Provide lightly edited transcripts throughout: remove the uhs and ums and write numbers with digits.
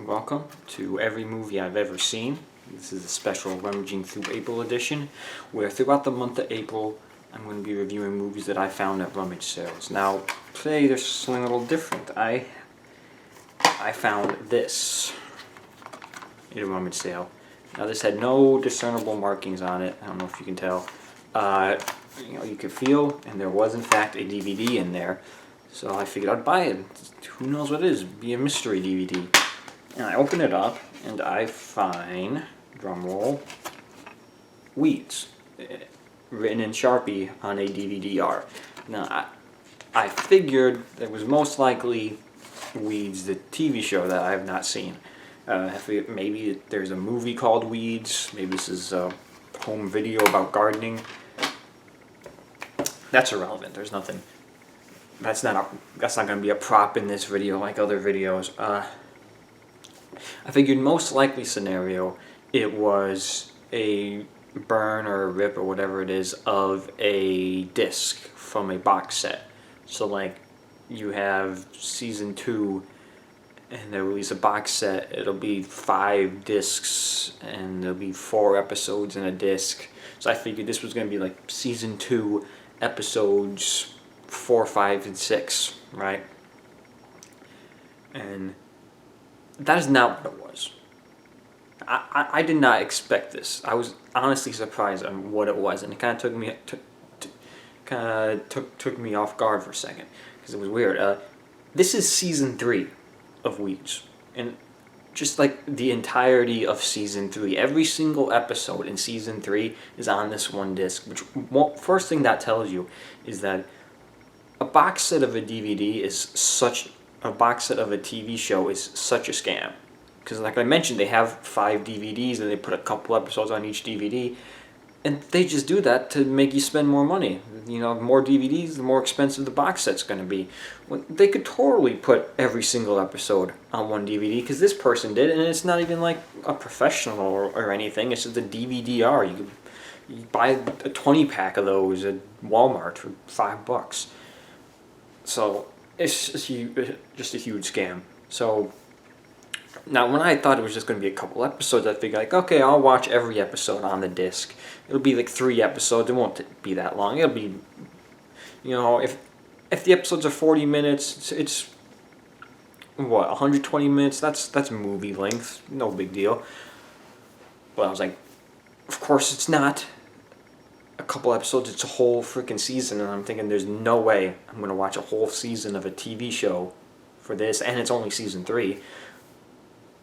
Welcome to every movie I've ever seen. This is a special Rummaging through April edition, where throughout the month of April, I'm going to be reviewing movies that I found at rummage sales. Now, today there's something a little different. I found this at a rummage sale. Now, this had no discernible markings on it. I don't know if you can tell. You could feel, and there was in fact a DVD in there. So I figured I'd buy it. Who knows what it is? It'd be a mystery DVD. And I open it up, and I find, drumroll, Weeds, written in Sharpie on a DVD-R. Now, I figured it was most likely Weeds, the TV show that I have not seen. I figured maybe there's a movie called Weeds. Maybe this is a home video about gardening. That's irrelevant. There's nothing. That's not going to be a prop in this video like other videos. I figured most likely scenario, it was a burn or a rip or whatever it is of a disc from a box set. So like you have season 2 and they release a box set, it'll be 5 discs and there'll be 4 episodes in a disc. So I figured this was going to be like season 2 episodes 4, 5, and 6, right? And that is not what it was. I did not expect this. I was honestly surprised on what it was, and it kind of took me off guard for a second because it was weird. This is season 3 of Weeds, and just like the entirety of season 3, every single episode in season 3 is on this one disc. Which first thing that tells you is that a box set of a DVD is such a box set of a TV show is such a scam. Because like I mentioned, they have 5 DVDs and they put a couple episodes on each DVD. And they just do that to make you spend more money. You know, more DVDs, the more expensive the box set's going to be. They could totally put every single episode on one DVD because this person did. And it's not even like a professional or anything. It's just a DVD-R. You buy a 20-pack of those at Walmart for $5. So it's just a huge scam. So now when I thought it was just going to be a couple episodes, I figured like, okay, I'll watch every episode on the disc. It'll be like 3 episodes. It won't be that long. It'll be, you know, if the episodes are 40 minutes, it's what, 120 minutes? That's movie length. No big deal. But I was like, of course it's not a couple episodes, it's a whole freaking season, and I'm thinking there's no way I'm going to watch a whole season of a TV show for this, and it's only season 3.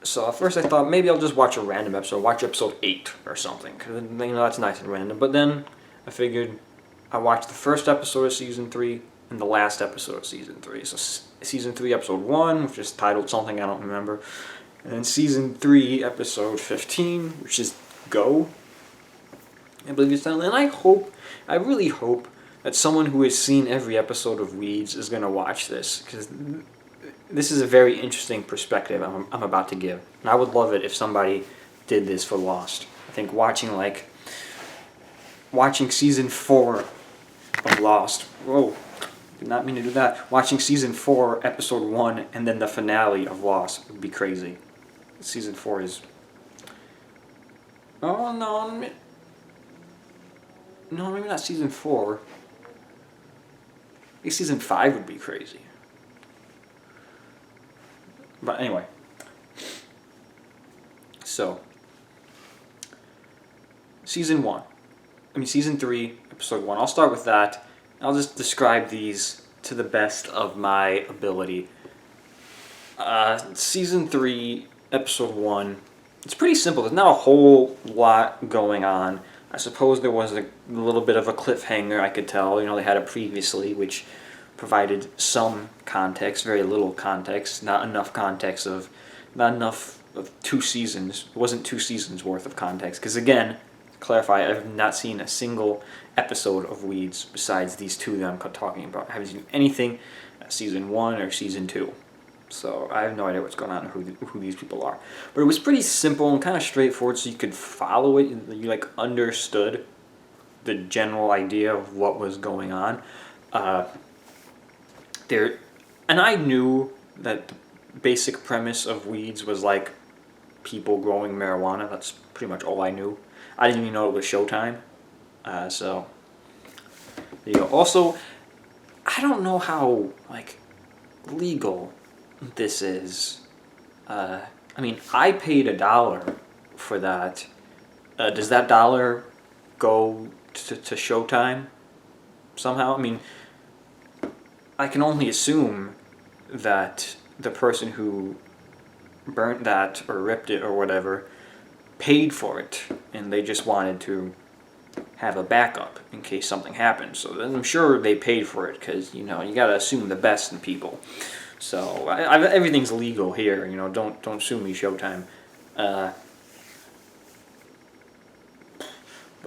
So at first I thought maybe I'll just watch a random episode, watch episode 8 or something, because you know that's nice and random. But then I figured I watched the first episode of season 3 and the last episode of season 3. So season 3 episode 1, which is titled something I don't remember, and then season 3 episode 15, which is Go. I believe it's titled, and I really hope that someone who has seen every episode of Weeds is going to watch this, because this is a very interesting perspective I'm about to give. And I would love it if somebody did this for Lost. I think watching season 4 of Lost, whoa, did not mean to do that. Watching season 4, episode 1, and then the finale of Lost would be crazy. Season 4 is... Oh, no, maybe not season 4. I think season 5 would be crazy. But anyway. So. Season 3, episode 1. I'll start with that. I'll just describe these to the best of my ability. Season 3, episode 1. It's pretty simple. There's not a whole lot going on. I suppose there was a little bit of a cliffhanger, I could tell. You know, they had it previously, which provided some context, very little context, not enough of 2 seasons. It wasn't 2 seasons worth of context. Because again, to clarify, I've not seen a single episode of Weeds besides these 2 that I'm talking about. I haven't seen anything season 1 or season 2. So I have no idea what's going on or who these people are. But it was pretty simple and kind of straightforward, so you could follow it. You like understood the general idea of what was going on. And I knew that basic premise of Weeds was like people growing marijuana. That's pretty much all I knew. I didn't even know it was Showtime. So there you go. Also, I don't know how like legal this is. I mean, I paid $1 for that. Does that dollar go to Showtime somehow? I mean, I can only assume that the person who burnt that or ripped it or whatever paid for it, and they just wanted to have a backup in case something happened. So I'm sure they paid for it because you gotta assume the best in people. So everything's legal here. Don't sue me, Showtime. But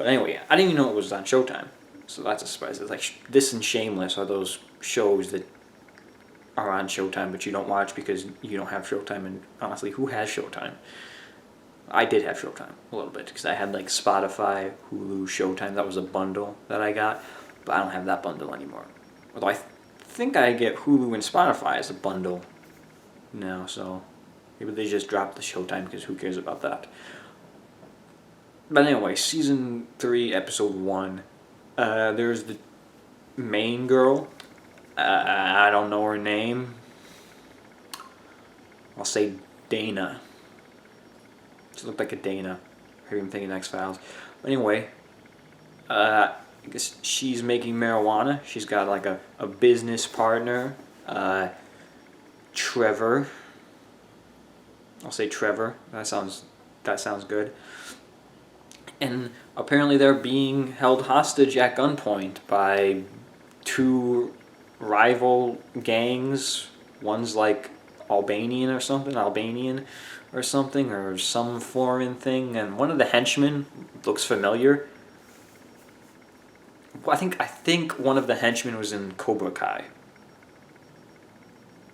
anyway, I didn't even know it was on Showtime. So that's a surprise. It's like this and Shameless are those shows that are on Showtime, but you don't watch because you don't have Showtime. And honestly, who has Showtime? I did have Showtime a little bit because I had like Spotify, Hulu, Showtime. That was a bundle that I got, but I don't have that bundle anymore. Although I think I get Hulu and Spotify as a bundle now, so maybe they just dropped the Showtime because who cares about that? But anyway, season 3, episode 1. There's the main girl. I don't know her name. I'll say Dana. She looked like a Dana. Maybe I'm thinking X-Files. But anyway, I guess she's making marijuana. She's got like a business partner, Trevor. I'll say Trevor. That sounds good. And apparently they're being held hostage at gunpoint by 2 rival gangs. One's like Albanian or something, or some foreign thing. And one of the henchmen looks familiar. I think one of the henchmen was in Cobra Kai.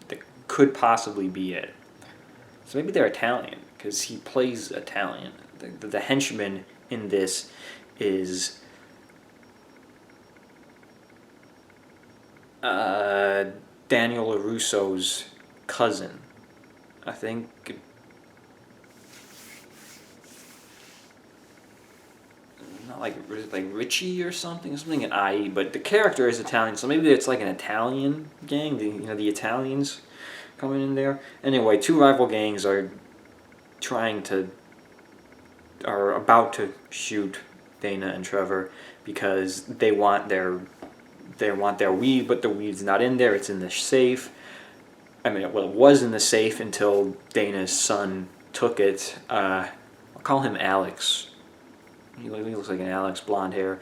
That could possibly be it. So maybe they're Italian because he plays Italian. The henchman in this is Daniel LaRusso's cousin. I think not like Richie or something in IE, but the character is Italian, so maybe it's like an Italian gang. The Italians coming in there. Anyway, 2 rival gangs are about to shoot Dana and Trevor because they want their weed, but the weed's not in there. It's in the safe. I mean, well, it was in the safe until Dana's son took it. I'll call him Alex. He looks like an Alex, blonde hair.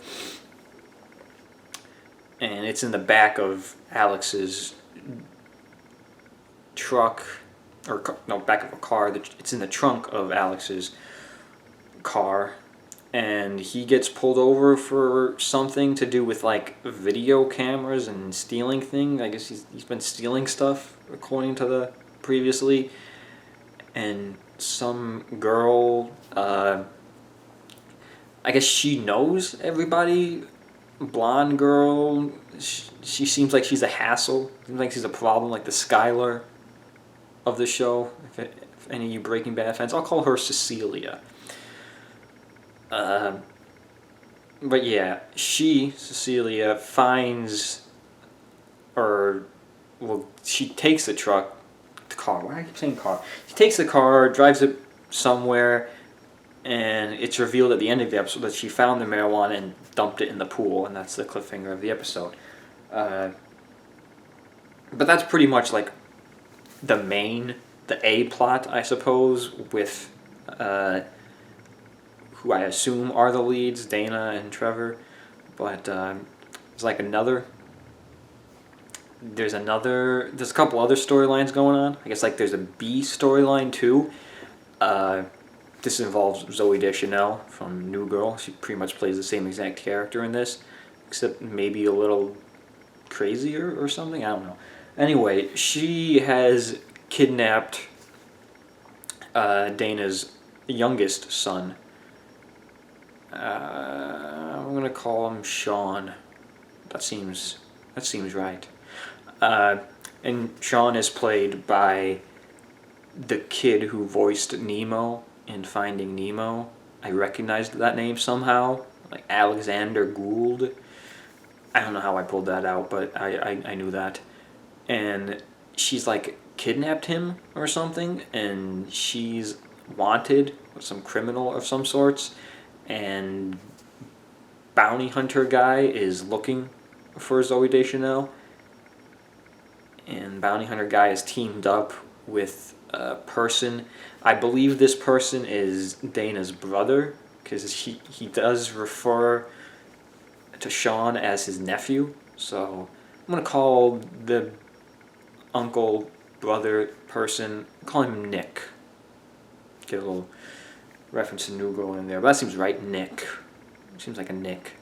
And it's in the back of Alex's truck, back of a car. It's in the trunk of Alex's car, and he gets pulled over for something to do with like video cameras and stealing things. I guess he's been stealing stuff according to the previously. And some girl, I guess she knows everybody. Blonde girl. She seems like she's a hassle. Seems like she's a problem, like the Skylar of the show. If any of you Breaking Bad fans, I'll call her Cecilia. But yeah, Cecilia, finds, she takes the car. Why do I keep saying car? She takes the car, drives it somewhere, and it's revealed at the end of the episode that she found the marijuana and dumped it in the pool, and that's the cliffhanger of the episode. But that's pretty much like the A plot, I suppose, with who I assume are the leads, Dana and Trevor. But there's like there's a couple other storylines going on. I guess like there's a B storyline too. This involves Zooey Deschanel from New Girl. She pretty much plays the same exact character in this, except maybe a little crazier or something. I don't know. Anyway, she has kidnapped Dana's youngest son. I'm gonna call him Sean. That seems right. And Sean is played by the kid who voiced Nemo in Finding Nemo. I recognized that name somehow, like Alexander Gould. I don't know how I pulled that out, but I knew that. And she's like kidnapped him or something, and she's wanted, some criminal of some sorts, and bounty hunter guy is looking for Zoe Deschanel, and bounty hunter guy is teamed up with a person. I believe this person is Dana's brother, because he does refer to Sean as his nephew. So I'm gonna call the uncle brother person, call him Nick. Get a little reference to New Girl in there, but that seems right. Nick seems like a Nick.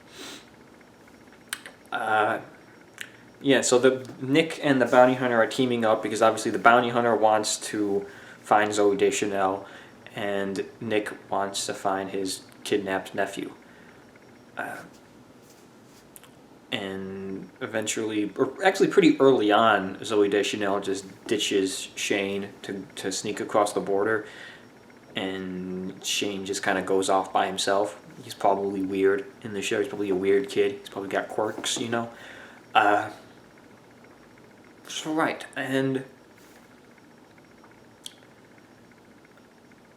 Yeah, so the Nick and the bounty hunter are teaming up because obviously the bounty hunter wants to find Zoe Deschanel, and Nick wants to find his kidnapped nephew. And eventually, or actually pretty early on, Zoe Deschanel just ditches Shane to sneak across the border, and Shane just kind of goes off by himself. He's probably weird in the show. He's probably a weird kid. He's probably got quirks, you know. So right, and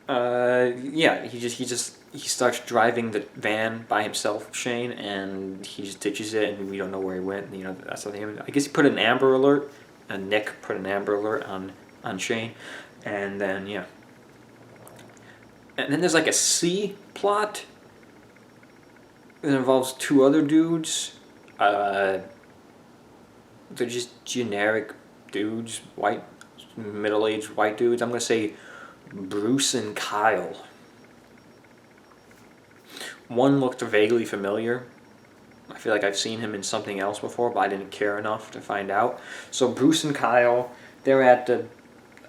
yeah, he starts driving the van by himself, Shane, and he just ditches it, and we don't know where he went. You know, that's the thing. I guess he put an Amber Alert, and Nick put an Amber Alert on Shane, and then yeah, and then there's like a C plot that involves two other dudes. They're just generic dudes, white, middle-aged white dudes. I'm gonna say Bruce and Kyle. One looked vaguely familiar. I feel like I've seen him in something else before, but I didn't care enough to find out. So Bruce and Kyle, they're at the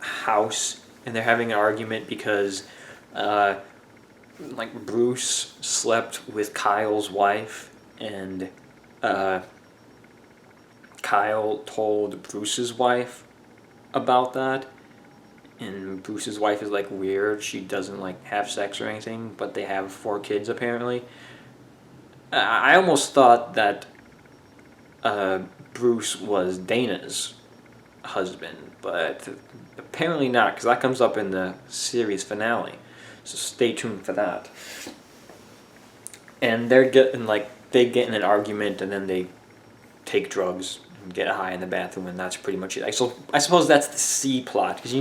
house, and they're having an argument because, like, Bruce slept with Kyle's wife, and Kyle told Bruce's wife about that, and Bruce's wife is like weird. She doesn't like have sex or anything, but they have 4 kids apparently. I almost thought that Bruce was Dana's husband, but apparently not, because that comes up in the series finale. So stay tuned for that. And they get in an argument, and then they take drugs and get high in the bathroom, and that's pretty much it. So I suppose that's the C plot, because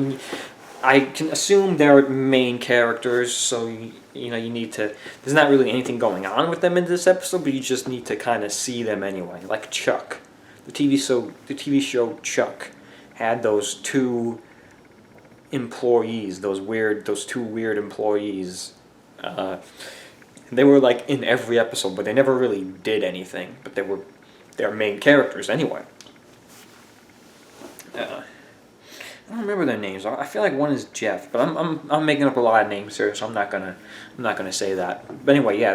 I can assume they're main characters, so you need to. There's not really anything going on with them in this episode, but you just need to kind of see them anyway. Like Chuck, the TV show Chuck had those 2 employees, those 2 weird employees. They were like in every episode, but they never really did anything. But they're main characters anyway. I don't remember their names. I feel like one is Jeff, but I'm making up a lot of names here, so I'm not gonna say that. But anyway, yeah,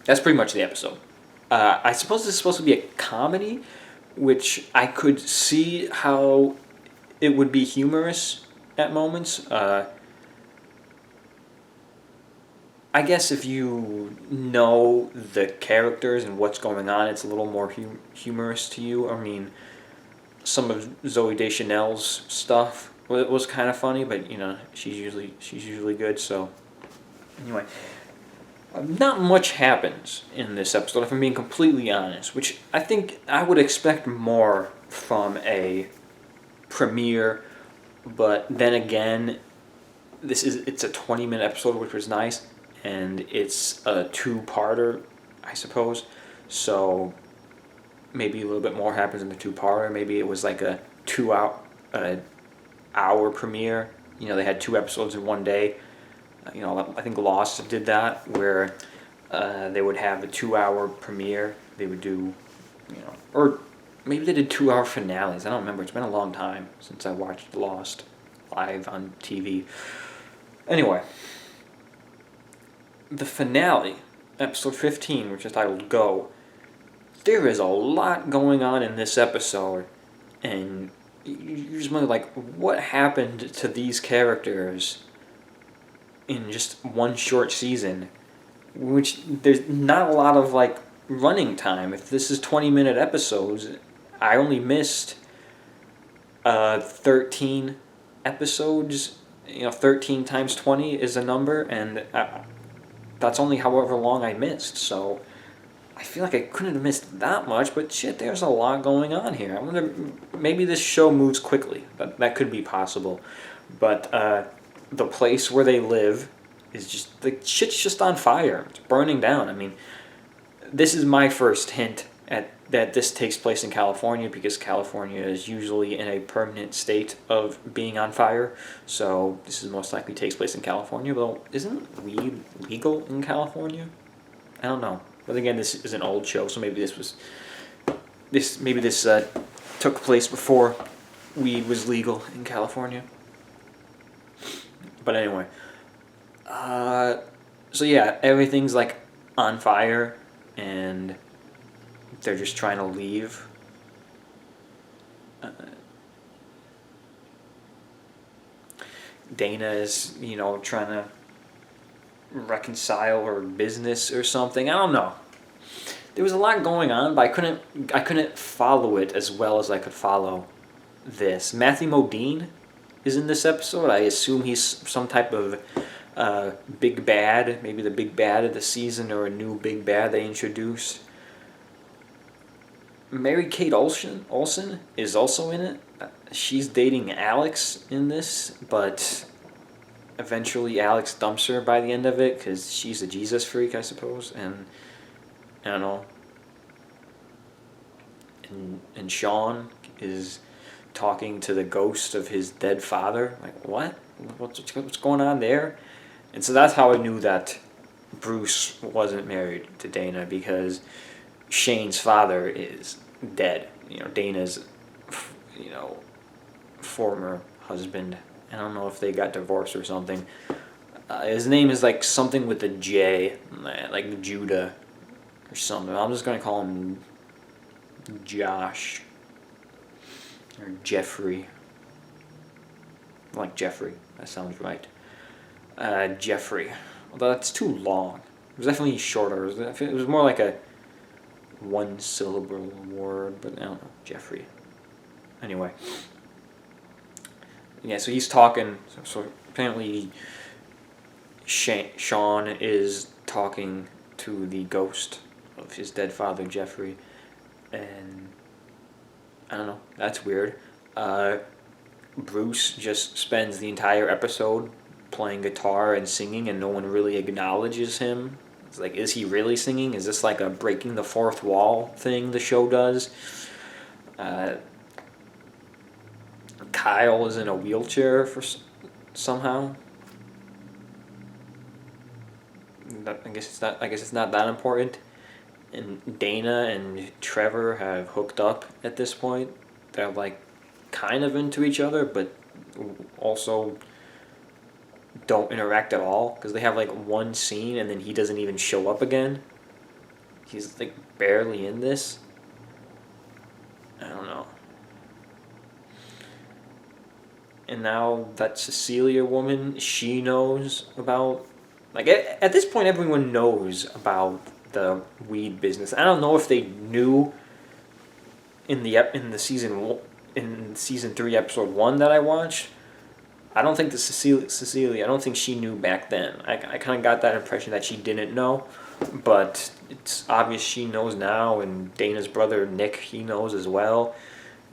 that's pretty much the episode. I suppose this is supposed to be a comedy, which I could see how it would be humorous at moments. I guess if you know the characters and what's going on, it's a little more humorous to you. I mean, some of Zoe Deschanel's stuff was kind of funny, but she's usually good. So anyway, not much happens in this episode, if I'm being completely honest. Which I think I would expect more from a premiere, but then again, it's a 20-minute episode, which was nice. And it's a 2-parter, I suppose. So maybe a little bit more happens in the 2-parter. Maybe it was like a 2-hour premiere. They had 2 episodes in one day. I think Lost did that, where they would have a 2-hour premiere. They would do, or maybe they did 2-hour finales. I don't remember. It's been a long time since I watched Lost live on TV. Anyway. The finale, episode 15, which is titled Go, there is a lot going on in this episode, and you just wonder, like, what happened to these characters in just one short season, which there's not a lot of, like, running time. If this is 20-minute episodes, I only missed 13 episodes. 13 times 20 is a number, and that's only however long I missed, so I feel like I couldn't have missed that much, but shit, there's a lot going on here. I wonder, maybe this show moves quickly. That could be possible. But the place where they live is just, the shit's just on fire. It's burning down. I mean, this is my first hint at that this takes place in California, because California is usually in a permanent state of being on fire. So this is most likely takes place in California. But isn't weed legal in California? I don't know. But again, this is an old show, so maybe this took place before weed was legal in California. But anyway, so yeah, everything's like on fire, and they're just trying to leave. Dana is, trying to reconcile her business or something. I don't know. There was a lot going on, but I couldn't follow it as well as I could follow this. Matthew Modine is in this episode. I assume he's some type of big bad, maybe the big bad of the season, or a new big bad they introduced. Mary-Kate Olsen is also in it. She's dating Alex in this, but eventually Alex dumps her by the end of it because she's a Jesus freak, I suppose, and I don't know. And Sean is talking to the ghost of his dead father. Like, what? What's going on there? And so that's how I knew that Bruce wasn't married to Dana, because Shane's father is dead. Dana's, former husband. I don't know if they got divorced or something. His name is like something with a J, like Judah or something. I'm just gonna call him Josh or Jeffrey. Like Jeffrey, that sounds right. Jeffrey. Although that's too long. It was definitely shorter. It was more like a one syllable word, but I don't know. Jeffrey. Anyway. Yeah, so he's talking. So apparently Sean is talking to the ghost of his dead father, Jeffrey. And I don't know. That's weird. Bruce just spends the entire episode playing guitar and singing, and no one really acknowledges him. It's like, is he really singing? Is this like a breaking the fourth wall thing the show does? Kyle is in a wheelchair for somehow. I guess it's not that important. And Dana and Trevor have hooked up at this point. They're like kind of into each other, but also don't interact at all, because they have like one scene and then he doesn't even show up again. He's like barely in this. I don't know. And now that Cecilia woman, she knows about, like, at this point everyone knows about the weed business. I don't know if they knew in the season 3 episode 1 that I watched. I don't think Cecilia, I don't think she knew back then. I kind of got that impression that she didn't know, but it's obvious she knows now, and Dana's brother Nick, he knows as well.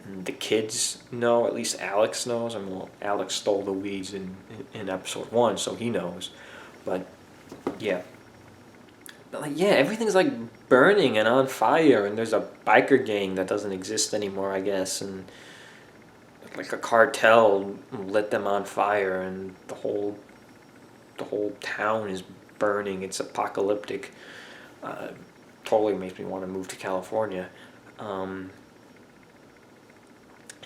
And the kids know, at least Alex knows. I mean, well, Alex stole the weeds in episode 1, so he knows. But yeah. But like, yeah, everything's like burning and on fire, and there's a biker gang that doesn't exist anymore, I guess, and like a cartel lit them on fire, and the whole town is burning. It's apocalyptic. Totally makes me want to move to California.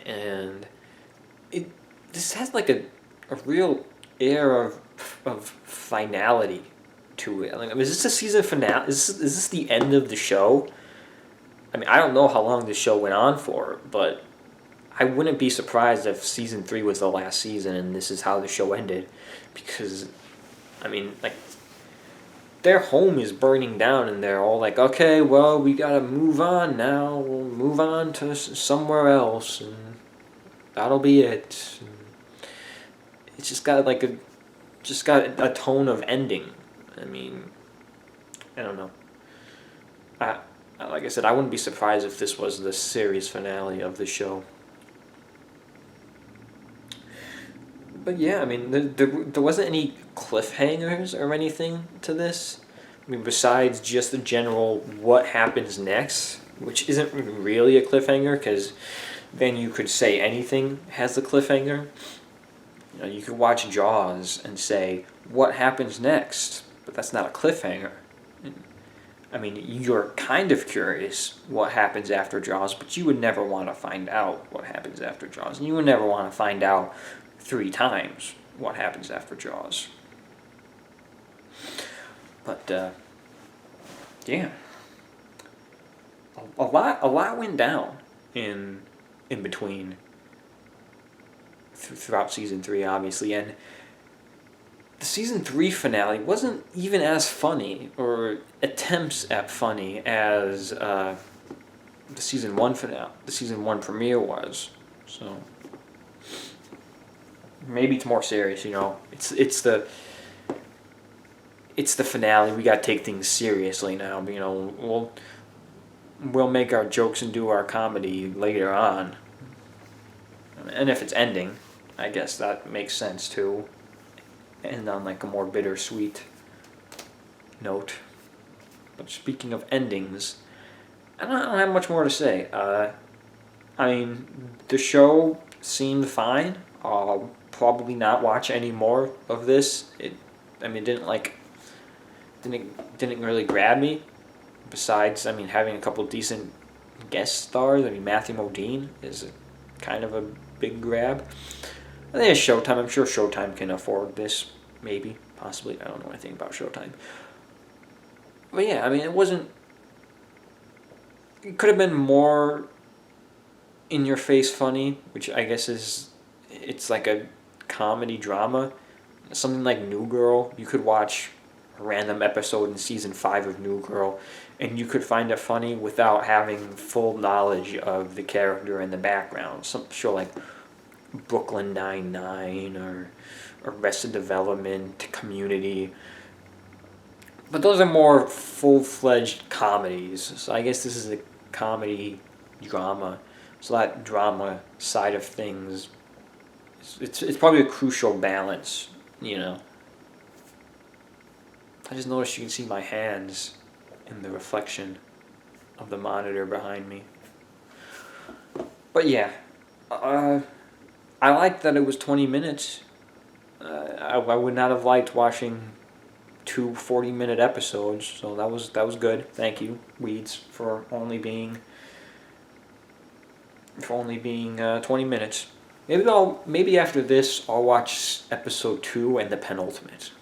And this has like a real air of finality to it. Like, I mean, is this a season finale? Is this the end of the show? I mean, I don't know how long this show went on for, but I wouldn't be surprised if season 3 was the last season and this is how the show ended, because I mean, like, their home is burning down and they're all like, okay, well, we gotta move on now. We'll move on to somewhere else, and that'll be it. And it's just got a tone of ending. I mean, I don't know. Like I said, I wouldn't be surprised if this was the series finale of the show. But yeah, I mean, there wasn't any cliffhangers or anything to this. I mean, besides just the general what happens next, which isn't really a cliffhanger, because then you could say anything has a cliffhanger. You know, you could watch Jaws and say, what happens next? But that's not a cliffhanger. I mean, you're kind of curious what happens after Jaws, but you would never want to find out what happens after Jaws. And you would never want to find out 3 times what happens after Jaws. But, yeah. A lot went down in between throughout season 3, obviously, and the season 3 finale wasn't even as funny, or attempts at funny, as the season 1 finale, the season 1 premiere was. So maybe it's more serious, you know. It's the finale. We got to take things seriously now. You know, we'll make our jokes and do our comedy later on. And if it's ending, I guess that makes sense too. And on like a more bittersweet note. But speaking of endings, I don't have much more to say. I mean, the show seemed fine. I'll probably not watch any more of this. Didn't really grab me. Besides, I mean, having a couple decent guest stars. I mean, Matthew Modine is kind of a big grab. I think it's Showtime. I'm sure Showtime can afford this. Maybe. Possibly. I don't know anything about Showtime. But yeah, I mean, it could have been more in-your-face funny, which I guess it's like a comedy drama. Something like New Girl. You could watch a random episode in season 5 of New Girl, and you could find it funny without having full knowledge of the character in the background. Some show like Brooklyn Nine-Nine or Arrested Development, Community. But those are more full-fledged comedies. So I guess this is a comedy drama. So that drama side of things, it's probably a crucial balance, you know. I just noticed you can see my hands in the reflection of the monitor behind me. But yeah, I liked that it was 20 minutes. I would not have liked watching 2 40-minute episodes, so that was good. Thank you, Weeds, for only being 20 minutes. Maybe after this I'll watch episode 2 and the penultimate.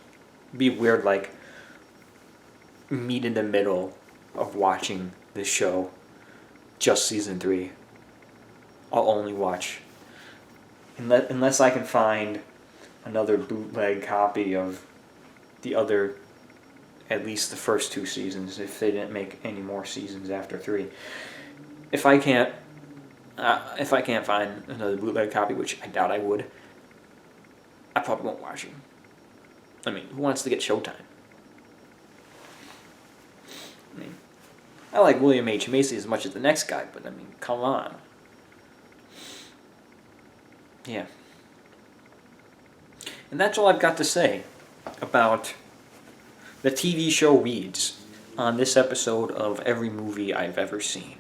It'd be weird, like, meet in the middle of watching this show, just season 3. I'll only watch, unless I can find another bootleg copy of the other, at least the first 2 seasons, if they didn't make any more seasons after 3. If I can't find another bootleg copy, which I doubt I would, I probably won't watch it. I mean, who wants to get Showtime? I mean, I like William H. Macy as much as the next guy, but I mean, come on. Yeah. And that's all I've got to say about the TV show Weeds on this episode of Every Movie I've Ever Seen.